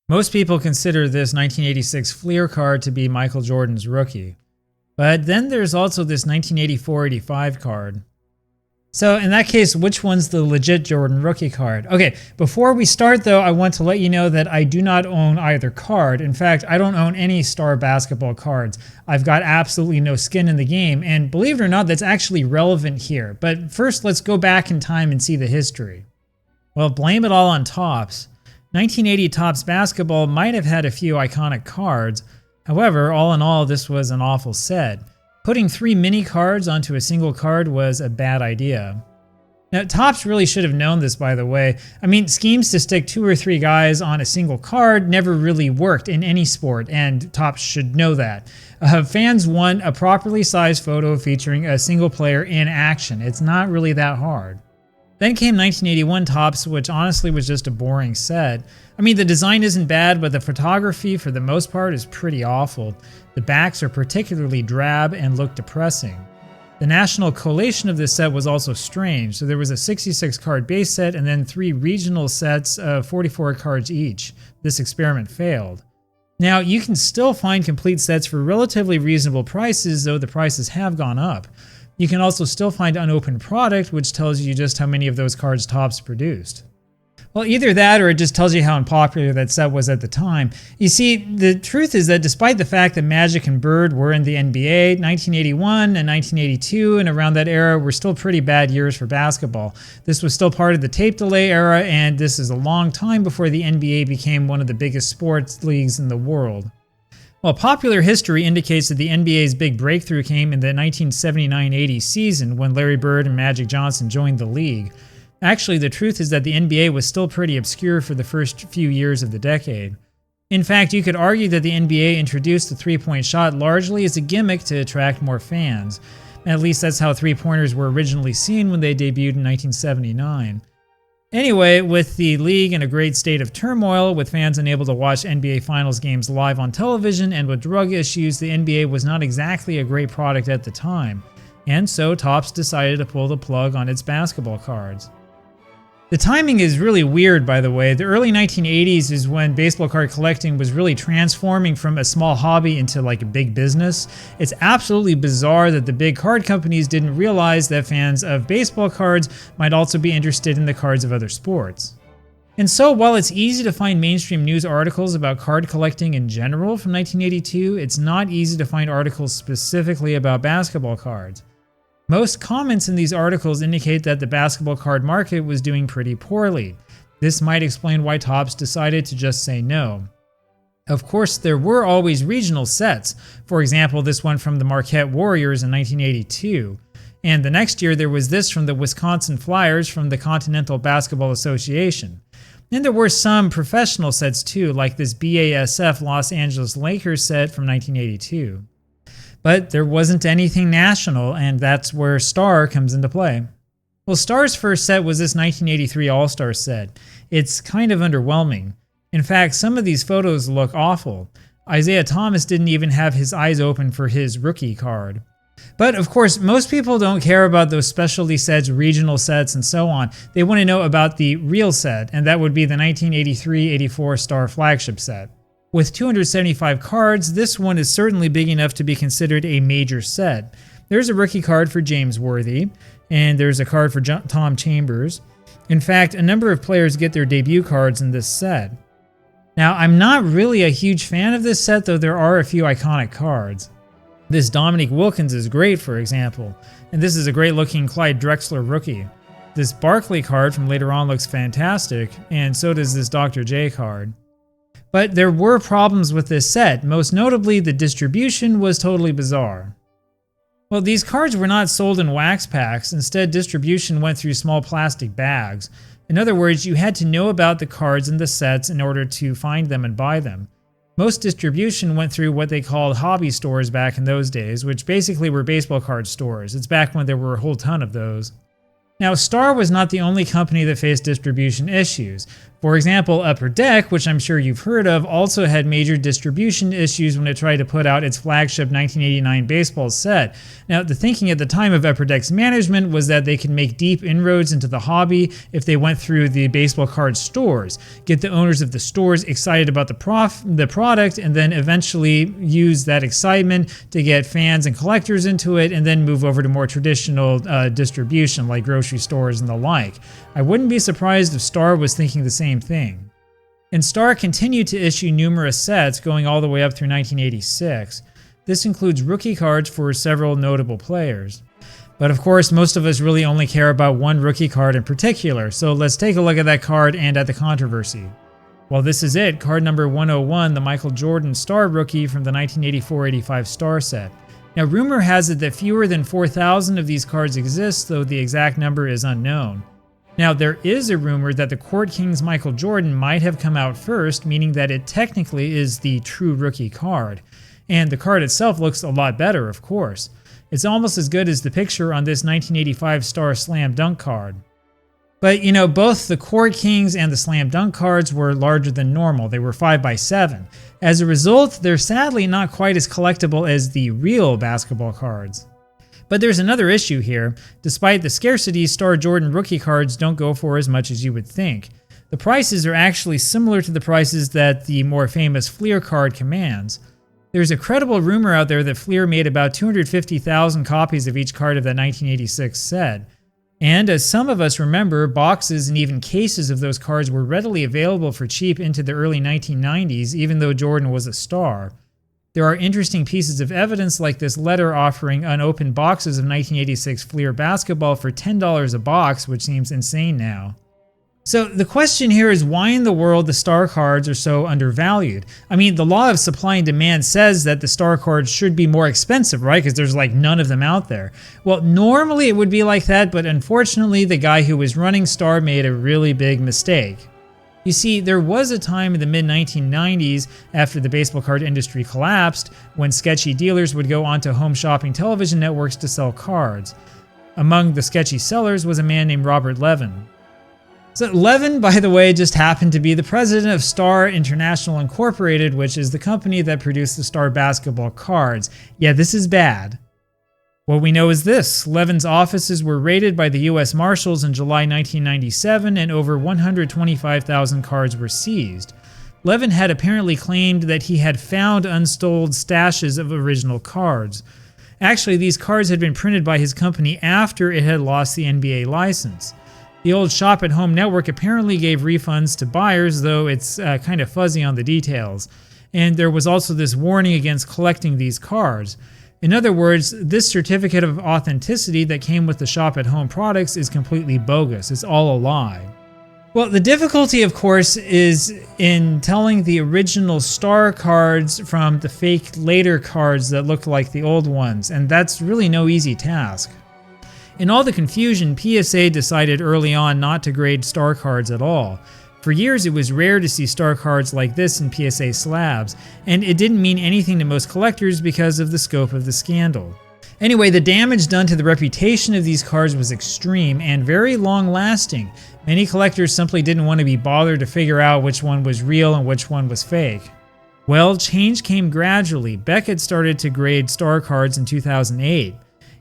Most people consider this 1986 Fleer card to be Michael Jordan's rookie. But then there's also this 1984-85 card. So in that case, which one's the legit Jordan rookie card? Okay, before we start though, I want to let you know that I do not own either card. In fact, I don't own any Star basketball cards. I've got absolutely no skin in the game, and believe it or not, that's actually relevant here. But first, let's go back in time and see the history. Well, blame it all on Topps. 1980 Topps basketball might have had a few iconic cards. However, all in all, this was an awful set. Putting 3 mini cards onto a single card was a bad idea. Now, Topps really should have known this, by the way. I mean, schemes to stick 2 or 3 guys on a single card never really worked in any sport, and Topps should know that. Fans want a properly sized photo featuring a single player in action. It's not really that hard. Then came 1981 Topps, which honestly was just a boring set. I mean, the design isn't bad, but the photography for the most part is pretty awful. The backs are particularly drab and look depressing. The national collation of this set was also strange, so there was a 66 card base set and then 3 regional sets of 44 cards each. This experiment failed. Now, you can still find complete sets for relatively reasonable prices, though the prices have gone up. You can also still find unopened product, which tells you just how many of those cards Topps produced. Well, either that or it just tells you how unpopular that set was at the time. You see, the truth is that despite the fact that Magic and Bird were in the NBA, 1981 and 1982 and around that era were still pretty bad years for basketball. This was still part of the tape delay era, and this is a long time before the NBA became one of the biggest sports leagues in the world. Well, popular history indicates that the NBA's big breakthrough came in the 1979-80 season when Larry Bird and Magic Johnson joined the league. Actually, the truth is that the NBA was still pretty obscure for the first few years of the decade. In fact, you could argue that the NBA introduced the three-point shot largely as a gimmick to attract more fans. At least that's how three-pointers were originally seen when they debuted in 1979. Anyway, with the league in a great state of turmoil, with fans unable to watch NBA Finals games live on television, and with drug issues, the NBA was not exactly a great product at the time. And so Topps decided to pull the plug on its basketball cards. The timing is really weird, by the way. The early 1980s is when baseball card collecting was really transforming from a small hobby into like a big business. It's absolutely bizarre that the big card companies didn't realize that fans of baseball cards might also be interested in the cards of other sports. And so while it's easy to find mainstream news articles about card collecting in general from 1982, it's not easy to find articles specifically about basketball cards. Most comments in these articles indicate that the basketball card market was doing pretty poorly. This might explain why Topps decided to just say no. Of course, there were always regional sets. For example, this one from the Marquette Warriors in 1982. And the next year there was this from the Wisconsin Flyers from the Continental Basketball Association. And there were some professional sets too, like this BASF Los Angeles Lakers set from 1982. But there wasn't anything national, and that's where Star comes into play. Well, Star's first set was this 1983 All-Star set. It's kind of underwhelming. In fact, some of these photos look awful. Isaiah Thomas didn't even have his eyes open for his rookie card. But of course, most people don't care about those specialty sets, regional sets, and so on. They want to know about the real set, and that would be the 1983-84 Star flagship set. With 275 cards, this one is certainly big enough to be considered a major set. There's a rookie card for James Worthy, and there's a card for Tom Chambers. In fact, a number of players get their debut cards in this set. Now, I'm not really a huge fan of this set, though there are a few iconic cards. This Dominique Wilkins is great, for example, and this is a great looking Clyde Drexler rookie. This Barkley card from later on looks fantastic, and so does this Dr. J card. But there were problems with this set, most notably the distribution was totally bizarre. Well, these cards were not sold in wax packs, instead distribution went through small plastic bags. In other words, you had to know about the cards and the sets in order to find them and buy them. Most distribution went through what they called hobby stores back in those days, which basically were baseball card stores. It's back when there were a whole ton of those. Now, Star was not the only company that faced distribution issues. For example, Upper Deck, which I'm sure you've heard of, also had major distribution issues when it tried to put out its flagship 1989 baseball set. Now, the thinking at the time of Upper Deck's management was that they could make deep inroads into the hobby if they went through the baseball card stores, get the owners of the stores excited about the product, and then eventually use that excitement to get fans and collectors into it, and then move over to more traditional distribution like grocery stores and the like. I wouldn't be surprised if Star was thinking the same thing. And Star continued to issue numerous sets going all the way up through 1986. This includes rookie cards for several notable players. But of course, most of us really only care about one rookie card in particular, so let's take a look at that card and at the controversy. Well, this is it, card number 101, the Michael Jordan Star Rookie from the 1984-85 Star set. Now, rumor has it that fewer than 4,000 of these cards exist, though the exact number is unknown. Now, there is a rumor that the Court Kings Michael Jordan might have come out first, meaning that it technically is the true rookie card. And the card itself looks a lot better, of course. It's almost as good as the picture on this 1985 Star Slam Dunk card. But you know, both the Court Kings and the Slam Dunk cards were larger than normal. They were 5x7. As a result, they're sadly not quite as collectible as the real basketball cards. But there's another issue here. Despite the scarcity, Star Jordan rookie cards don't go for as much as you would think. The prices are actually similar to the prices that the more famous Fleer card commands. There's a credible rumor out there that Fleer made about 250,000 copies of each card of that 1986 set. And as some of us remember, boxes and even cases of those cards were readily available for cheap into the early 1990s, even though Jordan was a star. There are interesting pieces of evidence like this letter offering unopened boxes of 1986 Fleer basketball for $10 a box, which seems insane now. So the question here is, why in the world the Star cards are so undervalued? I mean, the law of supply and demand says that the Star cards should be more expensive, right? Because there's like none of them out there. Well, normally it would be like that, but unfortunately the guy who was running Star made a really big mistake. You see, there was a time in the mid-1990s, after the baseball card industry collapsed, when sketchy dealers would go onto home shopping television networks to sell cards. Among the sketchy sellers was a man named Robert Levin. So Levin, by the way, just happened to be the president of Star International Incorporated, which is the company that produced the Star basketball cards. Yeah, this is bad. What we know is this: Levin's offices were raided by the U.S. Marshals in July 1997, and over 125,000 cards were seized. Levin had apparently claimed that he had found unsold stashes of original cards. Actually, these cards had been printed by his company after it had lost the NBA license. The old Shop at Home network apparently gave refunds to buyers, though it's kind of fuzzy on the details. And there was also this warning against collecting these cards. In other words, this certificate of authenticity that came with the Shop at Home products is completely bogus. It's all a lie. Well, the difficulty, of course, is in telling the original Star cards from the fake later cards that look like the old ones, and that's really no easy task. In all the confusion, PSA decided early on not to grade Star cards at all. For years, it was rare to see Star cards like this in PSA slabs, and it didn't mean anything to most collectors because of the scope of the scandal. Anyway, the damage done to the reputation of these cards was extreme and very long-lasting. Many collectors simply didn't want to be bothered to figure out which one was real and which one was fake. Well, change came gradually. Beckett started to grade Star cards in 2008.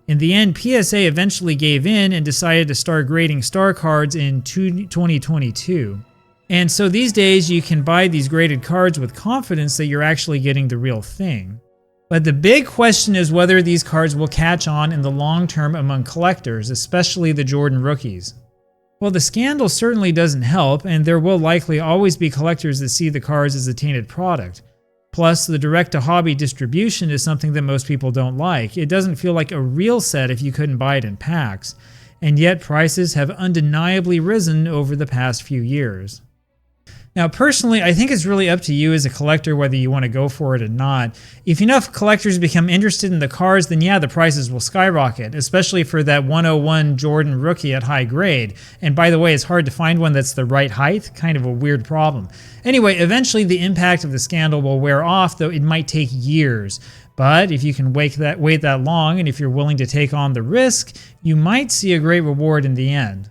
In the end, PSA eventually gave in and decided to start grading Star cards in 2022. And so these days you can buy these graded cards with confidence that you're actually getting the real thing. But the big question is whether these cards will catch on in the long term among collectors, especially the Jordan rookies. Well, the scandal certainly doesn't help, and there will likely always be collectors that see the cards as a tainted product. Plus, the direct-to-hobby distribution is something that most people don't like. It doesn't feel like a real set if you couldn't buy it in packs. And yet prices have undeniably risen over the past few years. Now, personally, I think it's really up to you as a collector whether you want to go for it or not. If enough collectors become interested in the cars, then yeah, the prices will skyrocket, especially for that 101 Jordan rookie at high grade. And by the way, it's hard to find one that's the right height, kind of a weird problem. Anyway, eventually the impact of the scandal will wear off, though it might take years. But if you can wait that long, and if you're willing to take on the risk, you might see a great reward in the end.